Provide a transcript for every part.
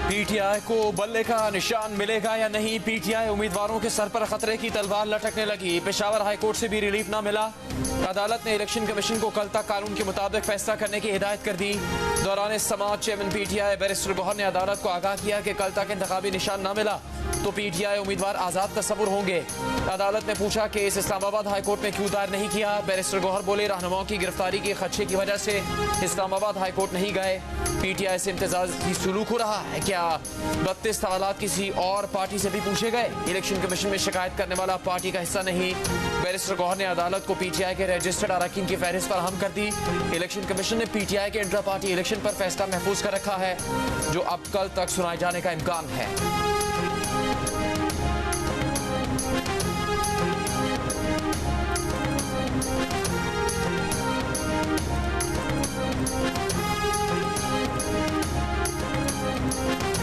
PTI को बल्ले का निशान मिलेगा या नहीं? पीटीआई उम्मीदवारों के सर पर खतरे की तलवार लटकने लगी। पेशावर हाईकोर्ट से भी रिलीफ ना मिला। अदालत ने इलेक्शन कमीशन को कल तक कानून के मुताबिक फैसला करने की हिदायत कर दी। दौरान समाअत चेयरमैन पीटीआई बैरिस्टर गौहर ने अदालत को आगाह किया कि कल तक इंतखाबी निशान न मिला तो पीटीआई उम्मीदवार आजाद तस्वुर होंगे। अदालत ने पूछा कि इस इस्लामाबाद हाईकोर्ट में क्यों दायर नहीं किया। बैरिस्टर गौहर बोले, रहनुमाओं की गिरफ्तारी के खदशे की वजह से इस्लामाबाद हाईकोर्ट नहीं गए। पीटीआई से इम्तिजाजी सुलूक हो रहा है क्या? 32 सवालात किसी और पार्टी से भी पूछे गए। इलेक्शन कमीशन में शिकायत करने वाला पार्टी का हिस्सा नहीं। बैरिस्टर गौहर ने अदालत को पीटीआई के रजिस्टर्ड अरकान की फहरिस्त फराहम कर दी। इलेक्शन कमीशन ने पीटीआई के इंट्रा पार्टी इलेक्शन पर फैसला महफूज कर रखा है, जो अब कल तक सुनाए जाने का इम्कान है।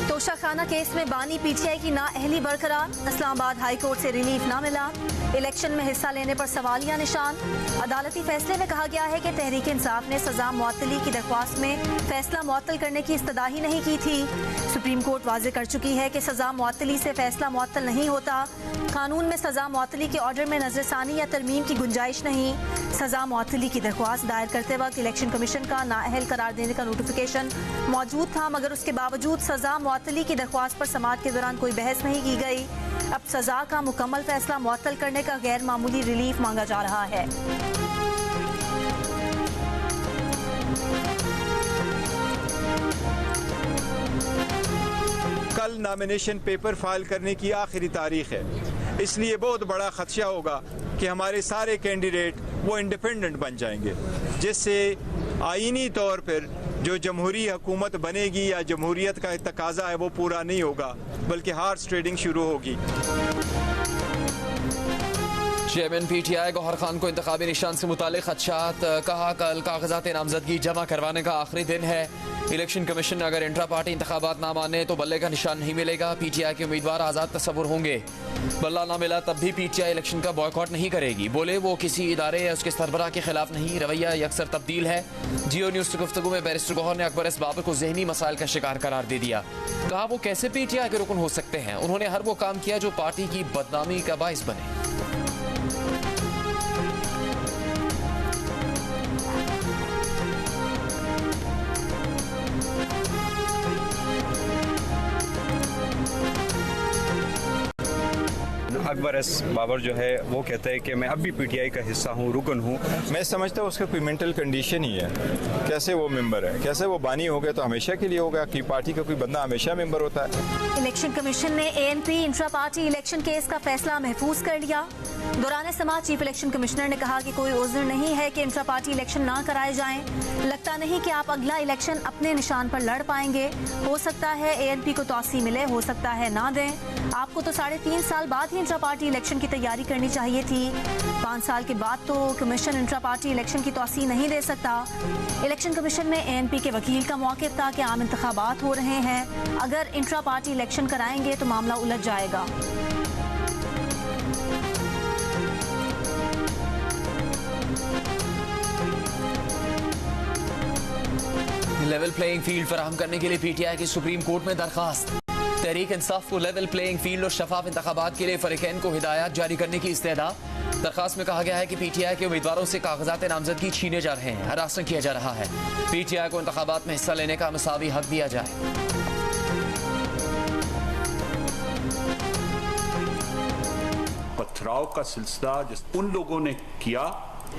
तोशाखाना केस में बानी पीटीआई की नाअहली बरकरार। इस्लामाबाद हाईकोर्ट से रिलीफ ना मिला। इलेक्शन में हिस्सा लेने पर सवालिया निशान। अदालती फैसले में कहा गया है कि तहरीक इंसाफ ने सजा मुअत्तली की दरख्वास्त में फैसला मुअत्तल करने की इस्तदा ही नहीं की थी। सुप्रीम कोर्ट वाज़े कर चुकी है कि सजा मुअत्तली से फैसला मुअत्तल नहीं होता। कानून में सजा मुअत्तली के ऑर्डर में नजरसानी या तरमीम की गुंजाइश नहीं। सजा मुअत्तली की दरख्वास्त दायर करते वक्त इलेक्शन कमीशन का नाअहल करार देने का नोटिफिकेशन मौजूद था, मगर उसके बावजूद सजा मुअत्तली की दरख्वास्त पर समाअत के दौरान कोई बहस नहीं की गई। अब सजा का मुकम्मल फैसला मुअत्तल करने का गैर मामूली रिलीफ मांगा जा रहा है। कल नॉमिनेशन पेपर फाइल करने की आखिरी तारीख है, इसलिए बहुत बड़ा खदशा होगा कि हमारे सारे कैंडिडेट वो इंडिपेंडेंट बन जाएंगे, जिससे आईनी तौर पर जो जमहूरी हुकूमत बनेगी या जमहूरियत का तकाजा है वो पूरा नहीं होगा, बल्कि हार्स ट्रेडिंग शुरू होगी। चेयरमैन पीटीआई गौहर खान को इंतखाबी निशान से मुतालिक खदशात। कहा, कल कागजात नामजदगी जमा करवाने का आखिरी दिन है। इलेक्शन कमीशन ने अगर इंट्रा पार्टी इंतखाबात ना माने तो बल्ले का निशान नहीं मिलेगा। पीटीआई के उम्मीदवार आज़ाद तस्वुर होंगे। बल्ला ना मिला तब भी पीटीआई इलेक्शन का बॉयकॉट नहीं करेगी। बोले, वो किसी इदारे या उसके सरबराह के खिलाफ नहीं, रवैया यकसर तब्दील है। जियो न्यूज़ से गुफ्तगू में बैरिस्टर गौहर ने अकबर बाबर को ज़हनी मसाइल का शिकार करार दे दिया। कहा, वो कैसे पीटीआई के रुकन हो सकते हैं? उन्होंने हर वो काम किया जो पार्टी की बदनामी का बाइस बने। अकबर बाबर जो है वो कहता है कि मैं अब भी पीटीआई का हिस्सा हूँ, रुकन हूँ। मैं समझता हूँ उसका कोई मेंटल कंडीशन ही है। कैसे वो मेंबर है, कैसे वो बानी हो गए तो हमेशा के लिए होगा कि पार्टी का कोई बंदा हमेशा मेंबर होता है। इलेक्शन कमीशन ने ANP intra party election case का फैसला महफूज कर लिया। दौरान समाअत चीफ इलेक्शन कमिश्नर ने कहा कि कोई उज़्र नहीं है कि इंट्रा पार्टी इलेक्शन ना कराए जाएं। लगता नहीं कि आप अगला इलेक्शन अपने निशान पर लड़ पाएंगे। हो सकता है एएनपी को तौसी मिले, हो सकता है ना दें। आपको तो 3.5 साल बाद ही इंट्रा पार्टी इलेक्शन की तैयारी करनी चाहिए थी। 5 साल के बाद तो कमीशन इंट्रा पार्टी इलेक्शन की तौसी नहीं दे सकता। इलेक्शन कमीशन में एएनपी के वकील का मौक़िफ़ था कि आम इंतखाबात हो रहे हैं, अगर इंट्रा पार्टी इलेक्शन कराएंगे तो मामला उलझ जाएगा। लेवल प्लेइंग फील्ड फराहम करने के लिए पीटीआई की सुप्रीम कोर्ट में दरखास्त। तहरीक इंसाफ को लेवल प्लेइंग फील्ड और शफाफ इंतखाबात के लिए फरीकैन को हिदायत जारी करने की इस्तेदा। दरखास्त में कहा गया है कि पीटीआई के उम्मीदवारों से कागजात नामजदगी छीने जा रहे हैं, हरासमेंट किया जा रहा है। पीटीआई को इंतखाबात में हिस्सा लेने का मसावी हक दिया जाए। पथराव का सिलसिला उन लोगों ने किया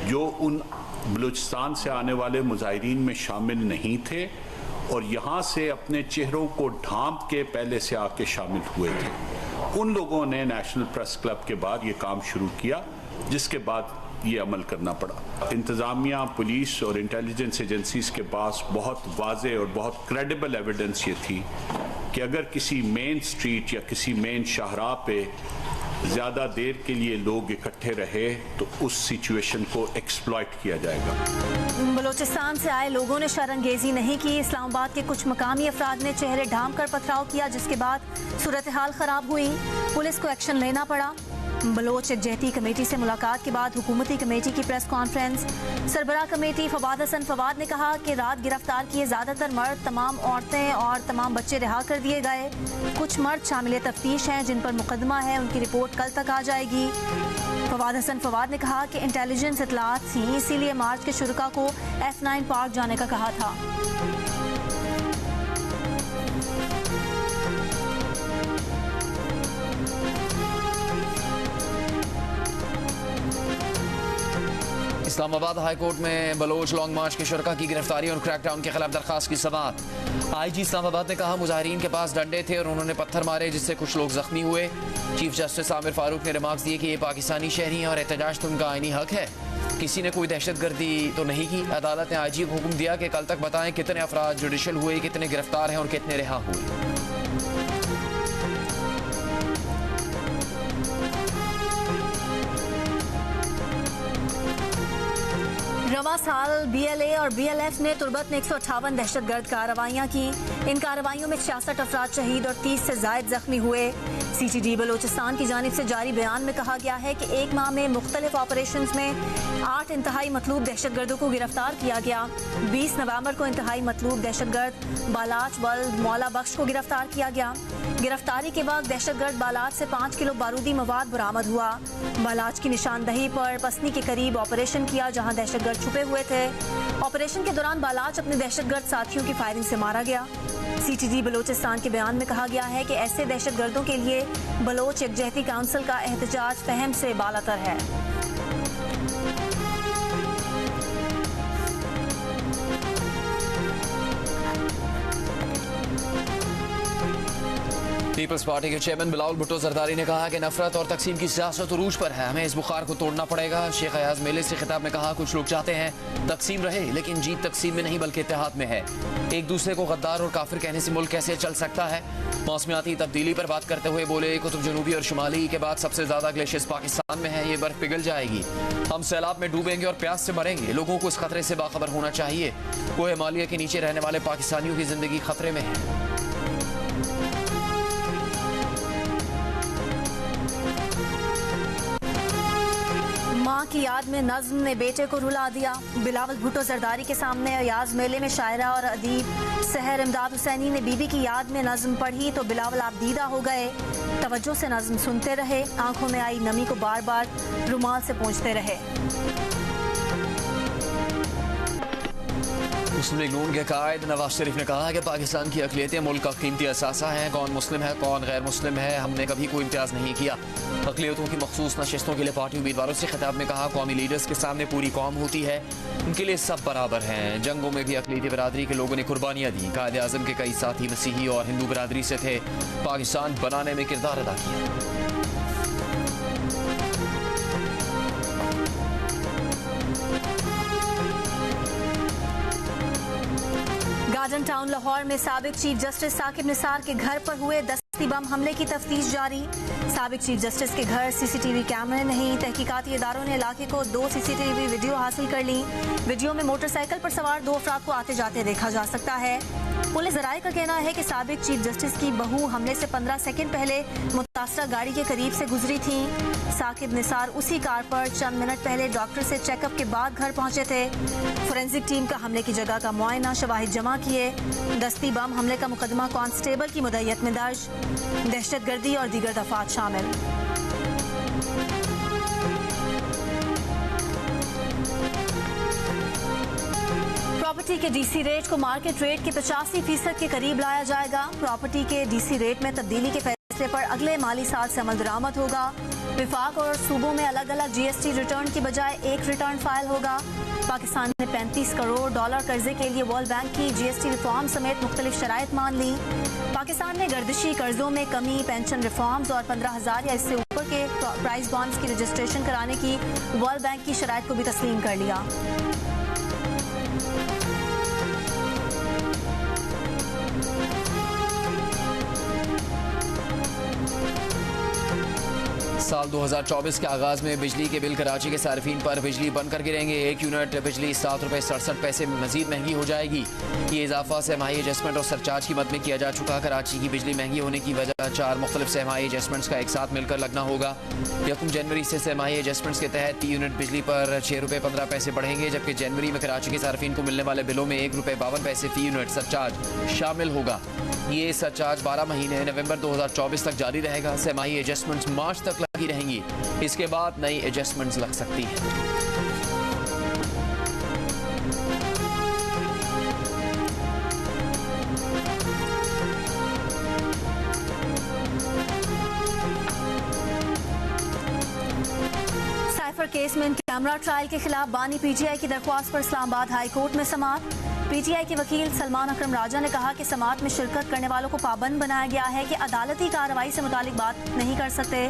जो उन बलूचिस्तान से आने वाले मुजाहिरीन में शामिल नहीं थे और यहाँ से अपने चेहरों को ढांप के पहले से आके शामिल हुए थे। उन लोगों ने नेशनल प्रेस क्लब के बाद ये काम शुरू किया, जिसके बाद ये अमल करना पड़ा। इंतज़ामिया, पुलिस और इंटेलिजेंस एजेंसीज के पास बहुत वाज़े और बहुत क्रेडिबल एविडेंस ये थी कि अगर किसी मेन स्ट्रीट या किसी मेन शाहराह पे ज़्यादा देर के लिए लोग इकट्ठे रहे तो उस सिचुएशन को एक्सप्लॉइट किया जाएगा। बलूचिस्तान से आए लोगों ने शरंगेजी नहीं की। इस्लामाबाद के कुछ मकामी अफराद ने चेहरे ढांप कर पथराव किया, जिसके बाद सूरत हाल खराब हुई। पुलिस को एक्शन लेना पड़ा। बलोच एकजहती कमेटी से मुलाकात के बाद हुकूमती कमेटी की प्रेस कॉन्फ्रेंस। सरबराह कमेटी फवाद हसन फवाद ने कहा कि रात गिरफ्तार किए ज़्यादातर मर्द, तमाम औरतें और तमाम बच्चे रिहा कर दिए गए। कुछ मर्द शामिल तफ्तीश हैं जिन पर मुकदमा है, उनकी रिपोर्ट कल तक आ जाएगी। फवाद हसन फवाद ने कहा कि इंटेलिजेंस इतलात थी, इसीलिए मार्च के शुरका को F9 पार्क जाने का कहा था। इस्लामाबाद हाई कोर्ट में बलोच लॉन्ग मार्च के शुरका की गिरफ्तारी और क्रैकडाउन के खिलाफ दरखास्त की समाअत। IG इस्लामाबाद ने कहा मुजाहिरीन के पास डंडे थे और उन्होंने पत्थर मारे जिससे कुछ लोग जख्मी हुए। चीफ जस्टिस आमिर फारूक ने रिमार्क्स दिए कि ये पाकिस्तानी शहरी हैं और एहतजाज तो उनका आईनी हक है, किसी ने कोई दहशतगर्दी तो नहीं की। अदालत ने IG को हुक्म दिया कि कल तक बताएं कितने अफराद जुडिशल हुए, कितने गिरफ्तार हैं और कितने रिहा हुए। रवा साल BLA और BLF ने तुर्बत में 158 दहशतगर्द कार्रवाइयाँ की। इन कार्रवाइयों में 66 अफराद शहीद और 30 से जायद जख्मी हुए। CTD बलोचिस्तान की जानिब से जारी बयान में कहा गया है कि एक माह में मुख्तलिफ ऑपरेशंस में 8 इंतहाई मतलूब दहशतगर्दों को गिरफ्तार किया गया। 20 नवंबर को इंतहाई मतलूब दहशतगर्द बालाच वल्द मौला बख्श को गिरफ्तार किया गया। गिरफ्तारी के बाद दहशतगर्द बालाच से 5 किलो बारूदी मवाद बरामद हुआ। बालाच की निशानदही पर पसनी के करीब ऑपरेशन किया जहां दहशतगर्द छुपे हुए थे। ऑपरेशन के दौरान बालाच अपने दहशतगर्द साथियों की फायरिंग से मारा गया। CTD बलोचिस्तान के बयान में कहा गया है कि ऐसे दहशतगर्दों के लिए बलोच एकजहती काउंसिल का एहतजाज फहम से बालातर है। पीपल्स पार्टी के चेयरमैन बिलावल भुट्टो जरदारी ने कहा कि नफरत और तकसीम की सियासत उरूज पर है, हमें इस बुखार को तोड़ना पड़ेगा। शेख अयाज मेले से खिताब में कहा कुछ लोग चाहते हैं तकसीम रहे, लेकिन जीत तकसीम में नहीं बल्कि इत्तेहाद में है। एक दूसरे को गद्दार और काफिर कहने से मुल्क कैसे चल सकता है। मौसमियाती तब्दीली पर बात करते हुए बोले कुतुब जनूबी और शुमाली के बाद सबसे ज्यादा ग्लेशियर्स पाकिस्तान में है, ये बर्फ पिघल जाएगी, हम सैलाब में डूबेंगे और प्यास से मरेंगे। लोगों को इस खतरे से बाखबर होना चाहिए। कोह हिमालय के नीचे रहने वाले पाकिस्तानियों की जिंदगी खतरे में है। माँ की याद में नज्म ने बेटे को रुला दिया। बिलावल भुट्टो जरदारी के सामने अयाज मेले में शायरा और अदीब सहर इमदाद हुसैनी ने बीबी की याद में नज्म पढ़ी तो बिलावल आबदीदा हो गए। तवज्जो से नज्म सुनते रहे, आंखों में आई नमी को बार बार रुमाल से पोंछते रहे। मुस्लिम लीग नून के कायद नवाज शरीफ ने कहा कि पाकिस्तान की अक़लियतें मुल्क का कीमती असासा हैं। कौन मुस्लिम है कौन गैर मुस्लिम है, हमने कभी कोई इम्तियाज़ नहीं किया। अक़लियतों की मखसूस नशिस्तों के लिए पार्टी उम्मीदवारों से खिताब में कहा कौमी लीडर्स के सामने पूरी कौम होती है, उनके लिए सब बराबर हैं। जंगों में भी अक़लियती बरादरी के लोगों ने कुर्बानियाँ दी। कायद आज़म के कई साथी मसीही और हिंदू बरादरी से थे, पाकिस्तान बनाने में किरदार अदा किया। गार्डन टाउन लाहौर में साबिक चीफ जस्टिस साकिब निसार के घर पर हुए दस्ती बम हमले की तफ्तीश जारी। साबिक चीफ जस्टिस के घर CCTV कैमरे नहीं, तहकीकाती इदारों ने इलाके को 2 CCTV वीडियो हासिल कर ली। वीडियो में मोटरसाइकिल पर सवार 2 अफराद को आते जाते देखा जा सकता है। पुलिस ज़राए का कहना है कि साबिक चीफ जस्टिस की बहू हमले से 15 सेकंड पहले मुतासरा गाड़ी के करीब से गुजरी थी। साकिब निसार उसी कार पर चंद मिनट पहले डॉक्टर से चेकअप के बाद घर पहुंचे थे। फोरेंसिक टीम का हमले की जगह का मुआयना, शवाहिद जमा किए। दस्ती बम हमले का मुकदमा कांस्टेबल की मुद्दत में दर्ज, दहशतगर्दी और दीगर दफात शामिल। प्रॉपर्टी के DC रेट को मार्केट रेट के 85% के करीब लाया जाएगा। प्रॉपर्टी के DC रेट में तब्दीली के फैसले पर अगले माली साल से अमल दरामद होगा। विफाक और सूबों में अलग अलग GST रिटर्न की बजाय एक रिटर्न फाइल होगा। पाकिस्तान ने $35 करोड़ कर्जे के लिए वर्ल्ड बैंक की GST रिफॉर्म समेत मुख्तलिफ शराइत मान ली। पाकिस्तान ने गर्दिशी कर्जों में कमी, पेंशन रिफॉर्म्स और 15,000 या इससे ऊपर के प्राइस बॉन्ड्स की रजिस्ट्रेशन कराने की वर्ल्ड बैंक की शराइत को भी तस्लीम कर लिया। साल 2024 के आगाज में बिजली के बिल कराची के सार्फिन पर बिजली बनकर गिरेंगे। 1 यूनिट बिजली 7 रुपये 67 पैसे मजीद महंगी हो जाएगी। ये इजाफा सहमाही एडजस्टमेंट और सरचार्ज की मद में किया जा चुका। कराची की बिजली महंगी होने की वजह 4 मुख्तलिफ सहमाही एडजस्टमेंट्स का एक साथ मिलकर लगना होगा। 1 जनवरी से सहमाही एडजस्टमेंट्स के तहत 3 यूनिट बिजली पर 6 रुपये 15 पैसे बढ़ेंगे, जबकि जनवरी में कराची के सार्फिन को मिलने वाले बिलों में 1 रुपये 52 पैसे फी यूनिट सरचार्ज शामिल होगा। ये सरचार्ज 12 महीने नवंबर 2024 तक जारी रहेगा। सहमाही एडजस्टमेंट्स मार्च तक लगी रहेंगी। इसके बाद नई एडजस्टमेंट्स लग सकती हैं। साइफर केस में कैमरा ट्रायल के खिलाफ बानी पीटीआई की दरख्वास्त पर इस्लामाबाद हाई कोर्ट में समाअत। पीटीआई के वकील सलमान अकरम राजा ने कहा कि समाअत में शिरकत करने वालों को पाबंद बनाया गया है कि अदालती कार्रवाई से मुतालिक बात नहीं कर सकते।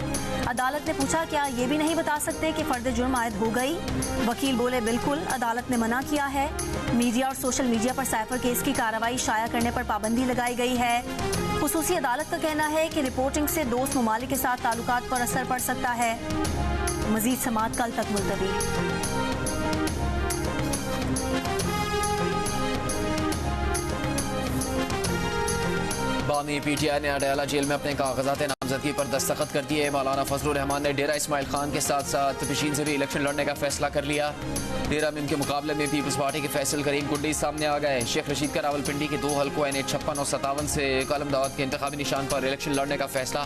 अदालत ने पूछा क्या ये भी नहीं बता सकते कि फर्द जुर्म आयद हो गई। वकील बोले बिल्कुल, अदालत ने मना किया है। मीडिया और सोशल मीडिया पर साइफर केस की कार्रवाई शाया करने पर पाबंदी लगाई गई है। खुसूसी अदालत का कहना है कि रिपोर्टिंग से दोस्त ममालिक के साथ ताल्लुकात पर असर पड़ सकता है। मजीद समाअत कल तक मुलतवी। बानी पीटीआई ने अडयाला जेल में अपने कागजात नामजदगी पर दस्तखत कर दिए। मौलाना फजलुर रहमान ने डेरा इस्माइल खान के साथ साथ पिशीन से भी इलेक्शन लड़ने का फैसला कर लिया। डेरा में उनके मुकाबले में पीपल्स पार्टी के फैसल करीम कुंडी सामने आ गए। शेख रशीद का रावलपिंडी के 2 हलकों NH56 और 57 से कलम दावत के इंतखाबी निशान पर इलेक्शन लड़ने का फैसला।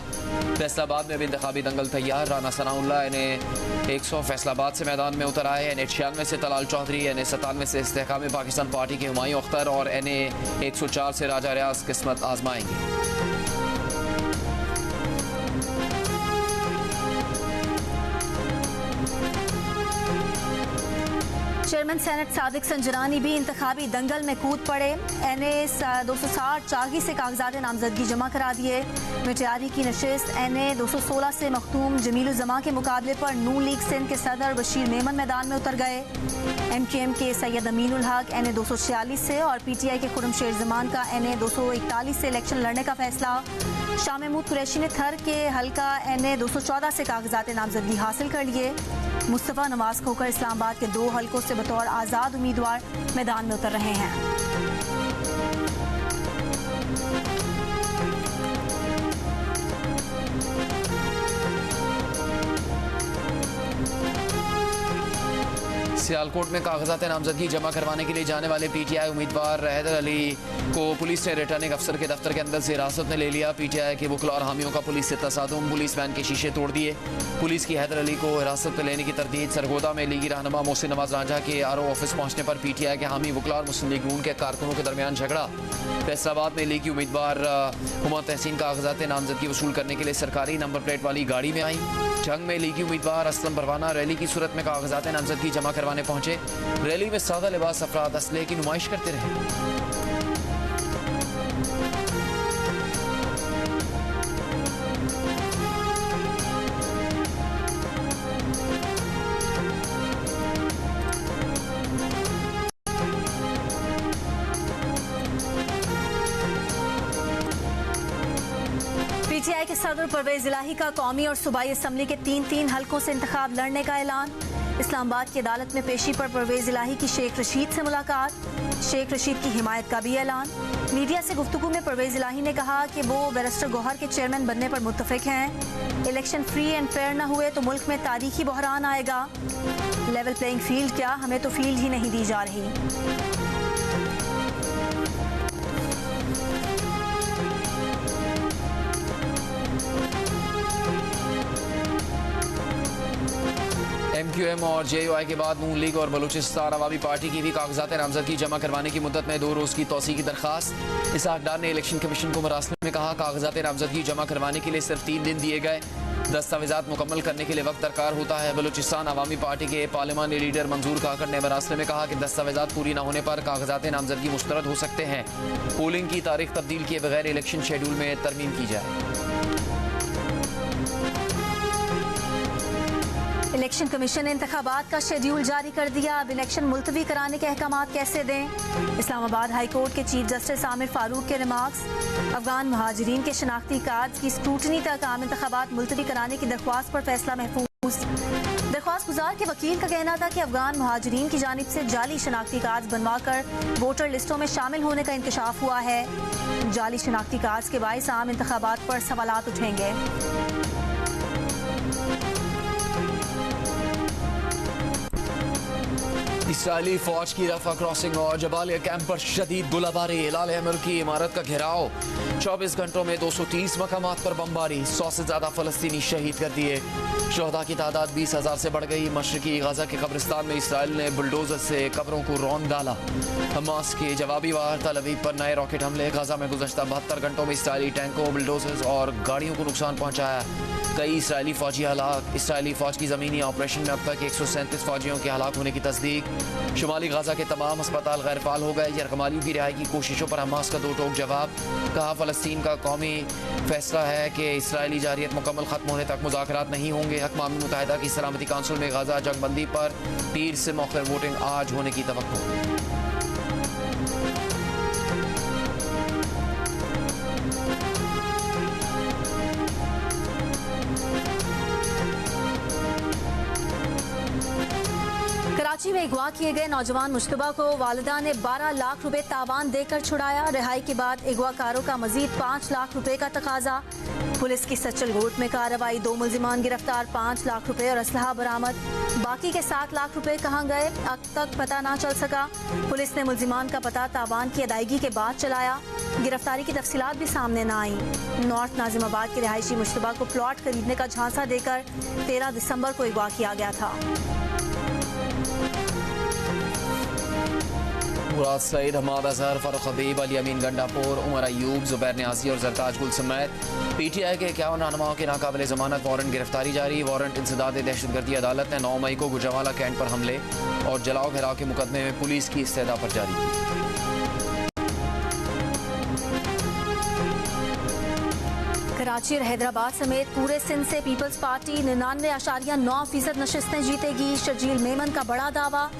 फैसलाबाद में भी इंतखाबी दंगल तैयार। राना सनाउल्लाह NA100 फैसलाबाद से मैदान में उतर आए। NH96 से तलाल चौधरी, NA97 से इस्तेहकाम पाकिस्तान पार्टी के हुमायूं अख्तर और NA104 से राजा रियाज किस्मत आजमाएंगे। चेयरमैन सेनेट सादिक संजरानी भी इंतखाबी दंगल में कूद पड़े। NA260 चागी से कागजात नामजदगी जमा करा दिए। मिटियारी की नशिस्त NA216 से मखदूम जमील जमा के मुकाबले पर नून लीग सिंध के सदर बशीर मेमन मैदान में उतर गए। MQM के सैयद अमीनुल हक NA246 से और PTI के खुरम शेर जमान का NA241 से इलेक्शन लड़ने का फैसला। शाह महमूद कुरैशी ने थर के हल्का NA214 से कागजात नामजदगी हासिल कर लिए। मुस्तफ़ा नवाज खोकर इस्लामाबाद के 2 हलकों से बतौर आज़ाद उम्मीदवार मैदान में उतर रहे हैं। सियालकोट में कागजात नामजदगी जमा करवाने के लिए जाने वाले PTI उम्मीदवार हैदर अली को पुलिस ने रिटर्निंग अफसर के दफ्तर के अंदर से हिरासत में ले लिया। PTI के वकला और हामियों का पुलिस से तसादुम, पुलिस वैन के शीशे तोड़ दिए। पुलिस की हैदर अली को हिरासत में लेने की तरदीद। सरगोदा में लीगी रहनुमा मोहसिन नवाज रांझा के RO ऑफिस पहुंचने पर PTI के हामी वकला और मुस्लिम लीग नून के कारकुनों के दरमियान झगड़ा। फैसलाबाद में लीगी उम्मीदवार हुमा तहसीन कागजात नामजदगी वसूल करने के लिए सरकारी नंबर प्लेट वाली गाड़ी में आई। जंग में लीगी उम्मीदवार असलम परवाना रैली की सूरत में कागजात नामजदगी जमा करवाने पहुंचे। रैली में सादा लिबास अफराद असले की नुमाइश करते रहे। PTI के सदर परवेज इलाही का कौमी और सूबाई असम्बली के 3 हलकों से इंतखाब लड़ने का ऐलान। इस्लामाबाद की अदालत में पेशी पर परवेज इलाही की शेख रशीद से मुलाकात। शेख रशीद की हिमायत का भी ऐलान। मीडिया से गुफ्तगू में परवेज इलाही ने कहा कि वो बैरिस्टर गौहर के चेयरमैन बनने पर मुत्तफिक हैं। इलेक्शन फ्री एंड फेयर न हुए तो मुल्क में तारीखी बहरान आएगा। लेवल प्लेइंग फील्ड क्या, हमें तो फील्ड ही नहीं दी जा रही। MQM और JUI के बाद नून लीग और बलूचिस्तान अवामी पार्टी की भी कागजात नामजदगी जमा करवाने की मुद्दत में 2 रोज़ की तोसी की दरखास्त। इसहाक डार ने इलेक्शन कमीशन को मरासले में कहा कागजात नामजदगी जमा करवाने के लिए सिर्फ 3 दिन दिए गए। दस्तावेजात मुकम्मल करने के लिए वक्त दरकार होता है। बलूचिस्तान अवामी पार्टी के पार्लिमानी लीडर मंजूर काकर ने मरासले में कहा कि दस्तावेजात पूरी न होने पर कागजात नामजदगी मुस्तरद हो सकते हैं। पोलिंग की तारीख तब्दील किए बगैर इलेक्शन शेड्यूल में तरमीम की जाए। इलेक्शन कमीशन ने इंतखाबात का शेड्यूल जारी कर दिया। अब इलेक्शन मुलतवी कराने के अहकामात कैसे दें? इस्लामाबाद हाई कोर्ट के चीफ जस्टिस आमिर फारूक के रिमार्क्स। अफगान महाजरीन के शनाख्ती कार्ड की स्क्रूटनी तक आम इंतखाबात मुलतवी कराने की दरख्वास्त पर फैसला महफूज। दरख्वास्त गुजार के वकील का कहना था कि अफगान महाजरीन की जानिब से जाली शनाख्ती कार्ड बनवा कर वोटर लिस्टों में शामिल होने का इंकशाफ हुआ है। जाली शनाख्ती कार्ड के बाइस आम इंतखाबात पर सवालात उठेंगे। इसराइली फौज की रफा क्रॉसिंग और जबालिया कैंप पर शदीद गोलाबारी। लाल मुल्क की इमारत का घेराव। 24 घंटों में 230 मकामात पर बमबारी। 100 से ज्यादा फलस्तीनी शहीद कर दिए। शोहदा की तादाद 20,000 से बढ़ गई। मशरकी गाजा के कब्रिस्तान में इसराइल ने बुलडोजर से कब्रों को रौंद डाला। हमास के जवाबी वार तल अवीव पर नए रॉकेट हमले। गाजा में गुज़श्ता 72 घंटों में इसराइली टैंकों, बुलडोजर्स और गाड़ियों को नुकसान पहुंचाया। कई इसराइली फौजी हलाक। इसराइली फौज की ज़मीनी ऑपरेशन में अब तक 137 फौजियों के हलाक होने की तस्दीक। शुमाली गाजा के तमाम अस्पताल गैर फाल हो गए। यरगमालियों की रिहाई की कोशिशों पर हमास का दो टोक जवाब। कहा फ़लस्तीन का कौमी फैसला है कि इसराइली जारियत मुकम्मल खत्म होने तक मुज़ाकरात नहीं होंगे। अक़वाम मुत्तहिदा की सलामती काउंसिल में गाजा जंगबंदी पर पीर से मौखर वोटिंग आज होने की तवक्को। कराची में अगवा किए गए नौजवान मुश्तबा को वालिदा ने 12 लाख रुपए तावान देकर छुड़ाया। रिहाई के बाद अगवाकारों का मजीद 5 लाख रुपए का तकाजा। पुलिस की सच्चल गोट में कार्रवाई। 2 मुल्जिमान गिरफ्तार। 5 लाख रुपए और असलहा बरामद। बाकी के 7 लाख रुपए कहाँ गए अब तक पता ना चल सका। पुलिस ने मुल्जिमान का पता तावान की अदायगी के बाद चलाया। गिरफ्तारी की तफसीलात भी सामने न आई। नॉर्थ नाजिमाबाद के रिहायशी मुश्तबा को प्लॉट खरीदने का झांसा देकर 13 दिसंबर को अगवा किया गया था। मुराद सईद, हमाद अजहर, फारूक हबीब, अली अमीन गंडापुर, उमर अयूब, जुबैर न्याजी और जरताज गुल समेत PTI के 51 रहनुमाओं के नाकाबिले जमानत वारंट गिरफ्तारी जारी। वारंट इंसदाद दहशतगर्दी अदालत ने 9 मई को गुजरावाला कैंट पर हमले और जलाओ घेराव के मुकदमे में पुलिस की इस्तदा पर जारी की। कराची और हैदराबाद समेत पूरे सिंध से पीपल्स पार्टी 99.9% नशिस्तें जीतेगी। शर्जील मेमन का बड़ा दावा।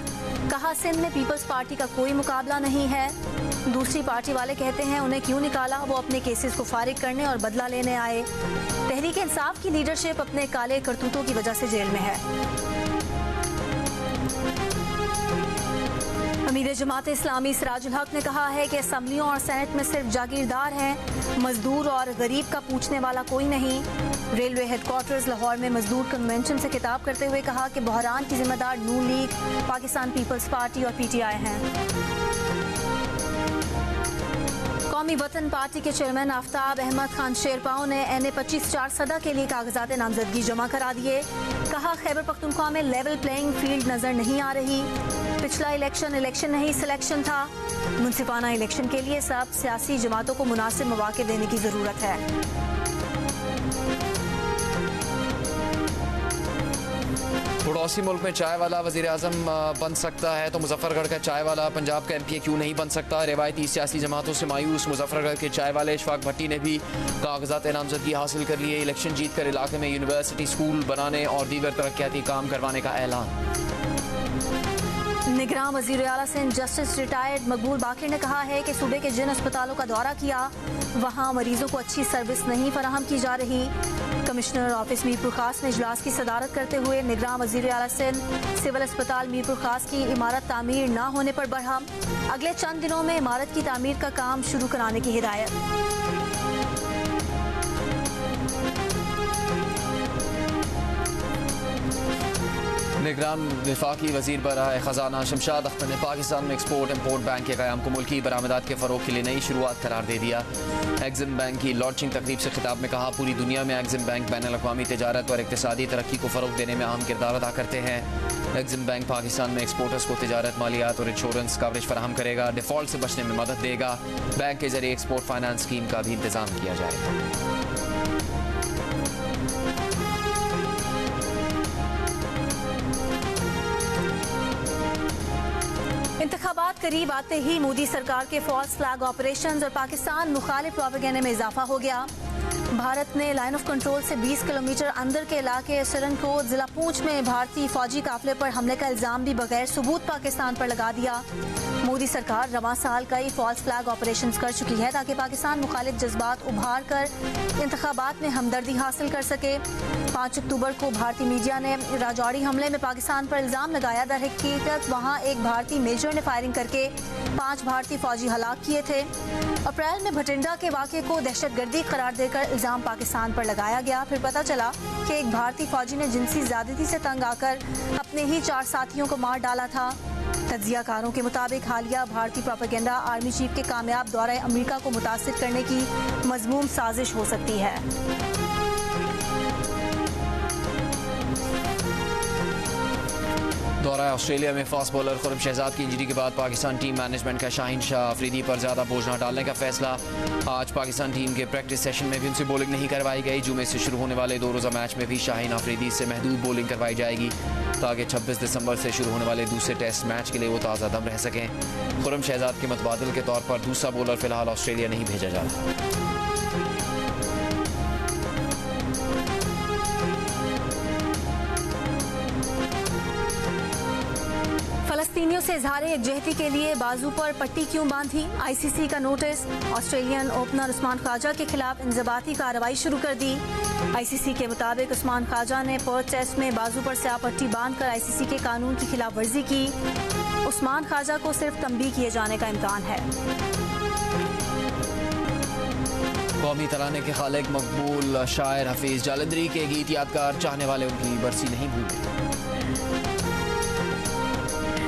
कहा सिंध में पीपल्स पार्टी का कोई मुकाबला नहीं है। दूसरी पार्टी वाले कहते हैं उन्हें क्यों निकाला, वो अपने केसेस को फारिग करने और बदला लेने आए। तहरीक इंसाफ की लीडरशिप अपने काले करतूतों की वजह से जेल में है। अमीर जमात इस्लामी सिराजुल हक ने कहा है कि असम्बलियों और सेनेट में सिर्फ जागीरदार हैं, मजदूर और गरीब का पूछने वाला कोई नहीं। रेलवे हेडक्वार्टर्स लाहौर में मजदूर कन्वेंशन से खिताब करते हुए कहा कि बहरान की जिम्मेदार नून लीग, पाकिस्तान पीपल्स पार्टी और PTI हैं। कौमी वतन पार्टी के चेयरमैन आफ्ताब अहमद खान शेरपाओ ने NA 25/4 सदा के लिए कागजात नामजदगी जमा करा दिए। कहा खैबर पख्तूनख्वा में लेवल प्लेइंग फील्ड नजर नहीं आ रही। पिछला इलेक्शन नहीं सिलेक्शन था। मुंसिफाना इलेक्शन के लिए सब सियासी जमातों को मुनासिब मौके देने की जरूरत है। पड़ोसी मुल्क में चाय वाला वज़ीर आज़म बन सकता है तो मुजफ्फरगढ़ का चाय वाला पंजाब का MPA क्यों नहीं बन सकता। रिवायती सियासी जमातों से मायूस मुजफ्फरगढ़ के चाय वाले इशफाक भट्टी ने भी कागजात नामजदगी हासिल कर लिए। इलेक्शन जीत कर इलाके में यूनिवर्सिटी, स्कूल बनाने और दीगर तरक्याती काम करवाने का ऐलान। निगरान वज़ीर आला सिंध जस्टिस रिटायर्ड मकबूल बाकिर ने कहा है कि सूबे के जिन अस्पतालों का दौरा किया वहाँ मरीजों को अच्छी सर्विस नहीं फराहम की जा रही। कमिश्नर ऑफिस मीरपुर खास ने इजलास की सदारत करते हुए निगरान वज़ीर आला सिंध सिविल अस्पताल मीरपुर खास की इमारत तामीर न होने पर बरहम। अगले चंद दिनों में इमारत की तामीर का काम शुरू कराने की हिदायत। निगरान वफाकी वज़ीर बराए ख़जाना शमशाद अख्तर ने पाकिस्तान में एक्सपोर्ट इम्पोर्ट बैंक के क़याम को मुल्की बरामदात के फ़रोग़ के लिए नई शुरुआत करार दे दिया। एक्सिम बैंक की लॉन्चिंग तकरीब से खिताब में कहा पूरी दुनिया में एक्सिम बैंक बैनुल अक़वामी तिजारत और इक़्तिसादी तरक्की को फ़रोग़ देने में अहम किरदार अदा करते हैं। एक्सिम बैंक पाकिस्तान में एक्सपोर्टर्स को तिजारत, मालियात और इंश्योरेंस कवरेज फराहम करेगा। डिफ़ॉल्ट से बचने में मदद देगा। बैंक के ज़रिए एक्सपोर्ट फाइनेंस स्कीम का भी इंतज़ाम किया जाएगा। इंतखाबात करीब आते ही मोदी सरकार के फॉल्स फ्लैग ऑपरेशंस और पाकिस्तान मुखालिफ प्रोपेगेंडे में इजाफा हो गया। भारत ने लाइन ऑफ कंट्रोल से 20 किलोमीटर अंदर के इलाके सिरनकोट जिला पूंछ में भारतीय फौजी काफिले पर हमले का इल्जाम भी बगैर सबूत पाकिस्तान पर लगा दिया। मोदी सरकार रवां साल कई फॉल्स फ्लैग ऑपरेशन कर चुकी है ताकि पाकिस्तान मुखालिफ जज्बात उभार कर इंतखाबात में हमदर्दी हासिल कर सके। 5 अक्टूबर को भारतीय मीडिया ने राजौरी हमले में पाकिस्तान पर इल्जाम लगाया। दर हकीकत वहाँ एक भारतीय मेजर ने फायरिंग करके 5 भारतीय फौजी हलाक किए थे। अप्रैल में भटिंडा के वाक़े को दहशतगर्दी करार देकर इल्जाम पाकिस्तान पर लगाया गया। फिर पता चला कि एक भारतीय फौजी ने जिनसी ज़्यादती से तंग आकर अपने ही 4 साथियों को मार डाला था। तज्जियाकारों के मुताबिक हालिया भारतीय प्रोपेगेंडा आर्मी चीफ के कामयाब दौरे अमेरिका को मुतासिर करने की मज़मूम साजिश हो सकती है। दौरा ऑस्ट्रेलिया में फास्ट बॉलर खुरम शहजाद की इंजरी के बाद पाकिस्तान टीम मैनेजमेंट का शाहीन शाह अफरीदी पर ज़्यादा बोझ न डालने का फैसला। आज पाकिस्तान टीम के प्रैक्टिस सेशन में भी उनसे बॉलिंग नहीं करवाई गई। जुमे से शुरू होने वाले 2 रोज़ा मैच में भी शाहीन अफरीदी से महदूद बॉलिंग करवाई जाएगी ताकि 26 दिसंबर से शुरू होने वाले दूसरे टेस्ट मैच के लिए वो ताज़ा दम रह सकें। खुरम शहजाद के मुतबादिल के तौर पर दूसरा बॉलर फिलहाल ऑस्ट्रेलिया नहीं भेजा जा रहा। फ़लस्तीनियों से इजहार यकजहती के लिए बाजू पर पट्टी क्यों बांधी? आईसीसी का नोटिस। ऑस्ट्रेलियन ओपनर उस्मान ख्वाजा के खिलाफ इंजबाती कार्रवाई शुरू कर दी। आईसीसी के मुताबिक उस्मान ख्वाजा ने पर्थ टेस्ट में बाजू पर स्याह पट्टी बांधकर आईसीसी के कानून की खिलाफ वर्जी की। उस्मान ख्वाजा को सिर्फ तंबीह किए जाने का इम्कान है। कौमी तराने के खालिक मकबूल शायर हफीज जालंधरी के गीत यादगार, चाहने वाले उनकी बरसी नहीं भूले।